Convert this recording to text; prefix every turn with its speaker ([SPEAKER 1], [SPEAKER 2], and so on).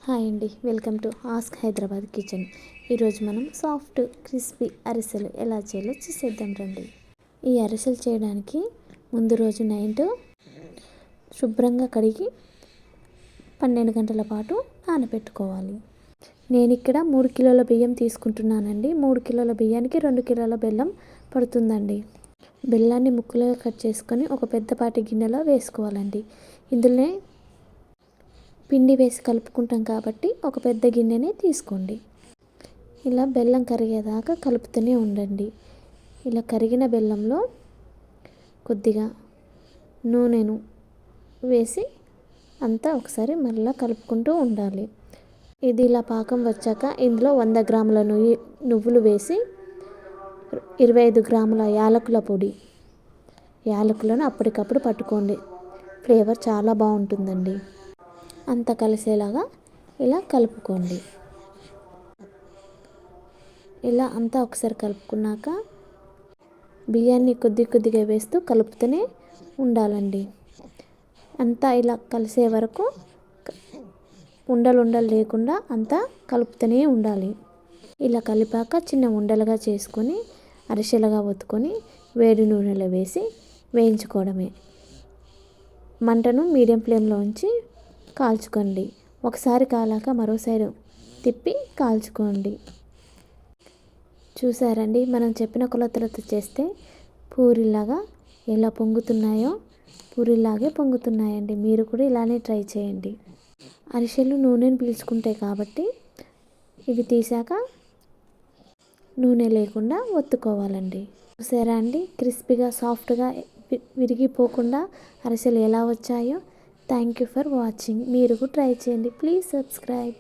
[SPEAKER 1] Hi అండి, welcome to ask Hyderabad kitchen. ఈరోజు మనం సాఫ్ట్ క్రిస్పీ అరిసెలు ఎలా చేయాలో చూసేద్దాం రండి. ఈ అరిసెలు చేయడానికి ముందు రోజు నైట్ శుభ్రంగా కడిగి 12 గంటల పాటు నానబెట్టుకోవాలి. నేను ఇక్కడ 3 కిలోల బియ్యం తీసుకుంటున్నానండి. 3 కిలోల బియ్యానికి 2 కిలోల బెల్లం పడుతుందండి. బెల్లాన్ని ముక్కలుగా కట్ చేసుకొని ఒక పెద్దపాటి గిన్నెలో వేసుకోవాలండి. ఇందులోనే పిండి వేసి కలుపుకుంటాం కాబట్టి ఒక పెద్ద గిన్నెనే తీసుకోండి. ఇలా బెల్లం కరిగేదాకా కలుపుతూనే ఉండండి. ఇలా కరిగిన బెల్లంలో కొద్దిగా నూనెను వేసి అంతా ఒకసారి మళ్ళీ కలుపుకుంటూ ఉండాలి. ఇది ఇలా పాకం వచ్చాక ఇందులో 100 గ్రాముల నువ్వులు వేసి 25 గ్రాముల యాలకుల పొడి, యాలకులను అప్పటికప్పుడు పట్టుకోండి. ఫ్లేవర్ చాలా బాగుంటుందండి. అంతా కలిసేలాగా ఇలా కలుపుకోండి. ఇలా అంతా ఒకసారి కలుపుకున్నాక బియ్యాన్ని కొద్దిగా వేస్తూ కలుపుతూనే ఉండాలండి. అంతా ఇలా కలిసే వరకు ఉండలు లేకుండా అంతా కలుపుతూనే ఉండాలి. ఇలా కలిపాక చిన్న ఉండలుగా చేసుకొని అరిసెలుగా ఒత్తుకొని వేడి నూనెలో వేసి వేయించుకోవడమే. మంటను మీడియం ఫ్లేమ్లో ఉంచి కాల్చుకోండి. ఒకసారి కాలాక మరో సైడు తిప్పి కాల్చుకోండి. చూసారండి, మనం చెప్పిన కొలతలతో చేస్తే పూరిలాగా ఎలా పొంగుతున్నాయో పూరిలాగే పొంగుతున్నాయండి. మీరు కూడా ఇలానే ట్రై చేయండి. అరిసెలు నూనెను పీల్చుకుంటాయి కాబట్టి ఇవి తీసాక నూనె లేకుండా ఒత్తుకోవాలండి. చూసారా అండి, క్రిస్పీగా సాఫ్ట్గా విరిగిపోకుండా అరిసెలు ఎలా వచ్చాయో. Thank you for watching. మీరు కూడా ట్రై చేయండి. Please subscribe.